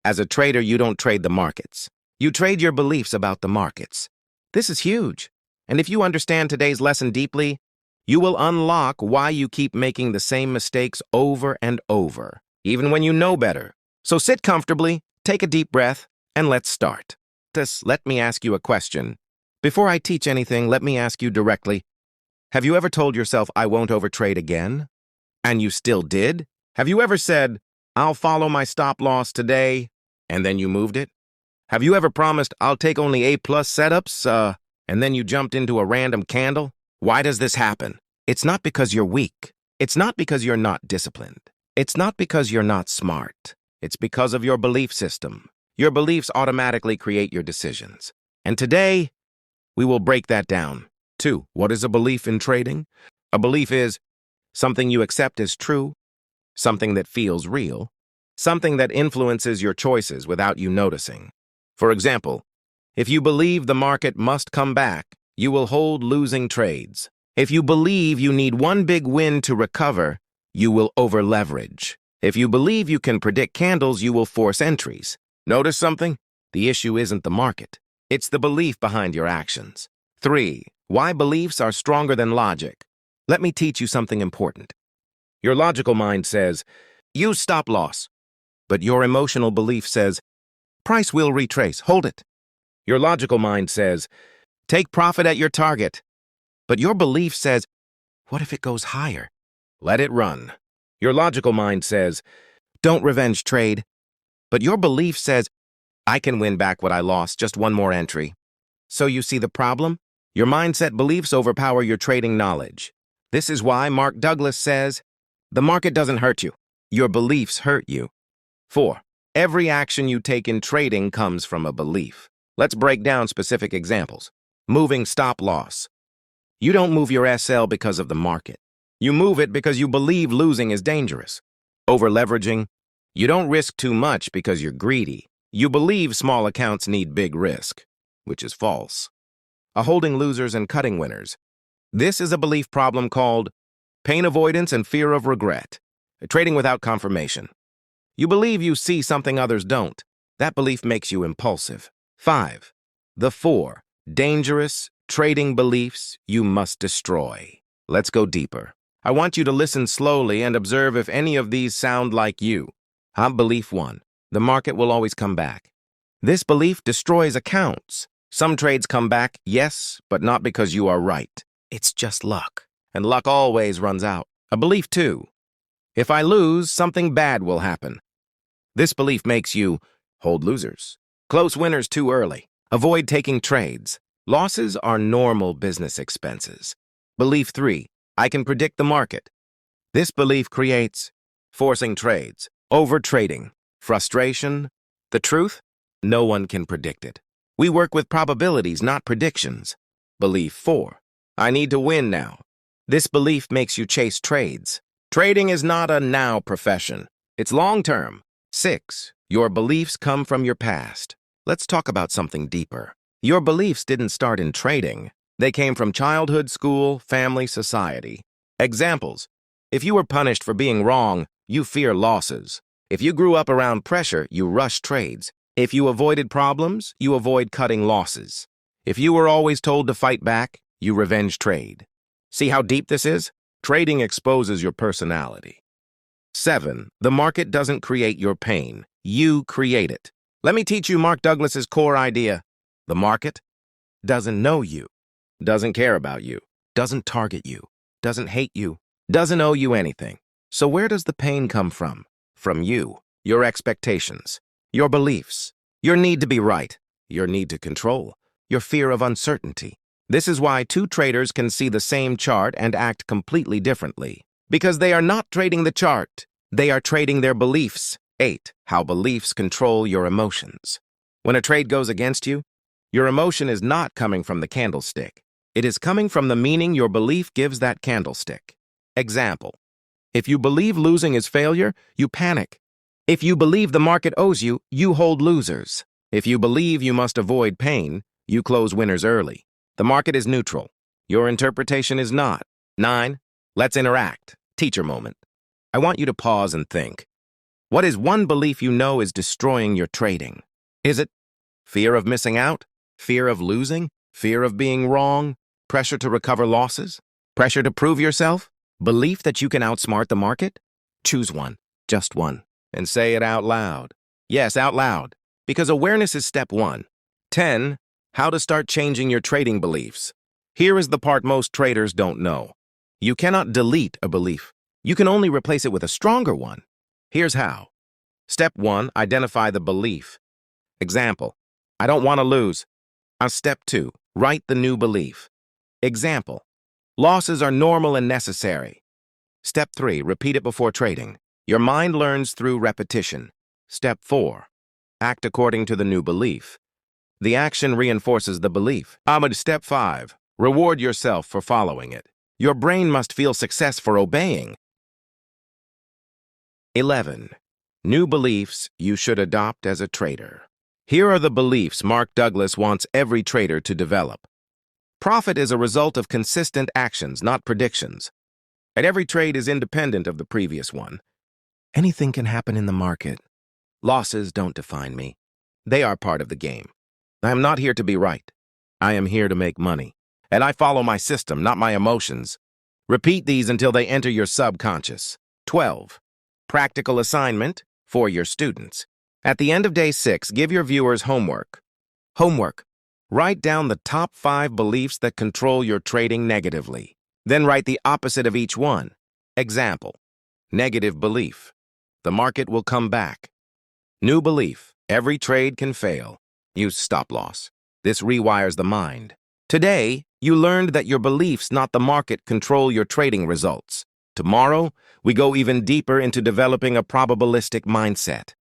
As a trader, you don't trade the markets. You trade your beliefs about the markets. This is huge. And if you understand today's lesson deeply, you will unlock why you keep making the same mistakes over and over, even when you know better. So sit comfortably, take a deep breath, and let's start. Let me ask you a question. Before I teach anything, let me ask you directly. Have you ever told yourself, I won't overtrade again? And you still did? Have you ever said, I'll follow my stop loss today, and then you moved it? Have you ever promised, I'll take only A-plus setups, and then you jumped into a random candle? Why does this happen? It's not because you're weak. It's not because you're not disciplined. It's not because you're not smart. It's because of your belief system. Your beliefs automatically create your decisions. And today, we will break that down. 2. What is a belief in trading? A belief is something you accept as true, something that feels real, something that influences your choices without you noticing. For example, if you believe the market must come back, you will hold losing trades. If you believe you need one big win to recover, you will over-leverage. If you believe you can predict candles, you will force entries. Notice something? The issue isn't the market. It's the belief behind your actions. 3. Why beliefs are stronger than logic. Let me teach you something important. Your logical mind says, use stop loss. But your emotional belief says, price will retrace, hold it. Your logical mind says, take profit at your target. But your belief says, what if it goes higher? Let it run. Your logical mind says, don't revenge trade. But your belief says, I can win back what I lost, just one more entry. So you see the problem? Your mindset beliefs overpower your trading knowledge. This is why Mark Douglas says, the market doesn't hurt you. Your beliefs hurt you. 4. Every action you take in trading comes from a belief. Let's break down specific examples. Moving stop loss. You don't move your SL because of the market. You move it because you believe losing is dangerous. Over-leveraging. You don't risk too much because you're greedy. You believe small accounts need big risk, which is false. Holding losers and cutting winners. This is a belief problem called pain avoidance and fear of regret. Trading without confirmation. You believe you see something others don't. That belief makes you impulsive. 5. The 4 dangerous trading beliefs you must destroy. Let's go deeper. I want you to listen slowly and observe if any of these sound like you. Belief 1. The market will always come back. This belief destroys accounts. Some trades come back, yes, but not because you are right. It's just luck. And luck always runs out. Belief 2. If I lose, something bad will happen. This belief makes you hold losers. Close winners too early. Avoid taking trades. Losses are normal business expenses. Belief 3. I can predict the market. This belief creates forcing trades, over-trading, frustration. The truth? No one can predict it. We work with probabilities, not predictions. Belief 4. I need to win now. This belief makes you chase trades. Trading is not a now profession. It's long-term. 6. Your beliefs come from your past. Let's talk about something deeper. Your beliefs didn't start in trading. They came from childhood, school, family, society. Examples. If you were punished for being wrong, you fear losses. If you grew up around pressure, you rush trades. If you avoided problems, you avoid cutting losses. If you were always told to fight back, you revenge trade. See how deep this is? Trading exposes your personality. 7. The market doesn't create your pain. You create it. Let me teach you Mark Douglas's core idea. The market doesn't know you, doesn't care about you, doesn't target you, doesn't hate you, doesn't owe you anything. So where does the pain come from? From you, your expectations, your beliefs, your need to be right, your need to control, your fear of uncertainty. This is why two traders can see the same chart and act completely differently. Because they are not trading the chart, they are trading their beliefs. 8. How beliefs control your emotions. When a trade goes against you, your emotion is not coming from the candlestick. It is coming from the meaning your belief gives that candlestick. Example. If you believe losing is failure, you panic. If you believe the market owes you, you hold losers. If you believe you must avoid pain, you close winners early. The market is neutral. Your interpretation is not. 9. Let's interact. Teacher moment. I want you to pause and think. What is one belief you know is destroying your trading? Is it fear of missing out? Fear of losing? Fear of being wrong? Pressure to recover losses? Pressure to prove yourself? Belief that you can outsmart the market? Choose one, just one, and say it out loud. Yes, out loud, because awareness is step 1. 10. How to start changing your trading beliefs. Here is the part most traders don't know. You cannot delete a belief. You can only replace it with a stronger one. Here's how. Step 1, identify the belief. Example, I don't want to lose. Step 2, write the new belief. Example, losses are normal and necessary. Step 3, repeat it before trading. Your mind learns through repetition. Step 4, act according to the new belief. The action reinforces the belief. Step 5, reward yourself for following it. Your brain must feel success for obeying. 11. New beliefs you should adopt as a trader. Here are the beliefs Mark Douglas wants every trader to develop. Profit is a result of consistent actions, not predictions. And every trade is independent of the previous one. Anything can happen in the market. Losses don't define me. They are part of the game. I am not here to be right. I am here to make money. And I follow my system, not my emotions. Repeat these until they enter your subconscious. 12. Practical assignment for your students. At the end of day 6, give your viewers homework. Homework. Write down the top 5 beliefs that control your trading negatively. Then write the opposite of each one. Example. Negative belief. The market will come back. New belief. Every trade can fail. Use stop loss. This rewires the mind. Today, you learned that your beliefs, not the market, control your trading results. Tomorrow, we go even deeper into developing a probabilistic mindset.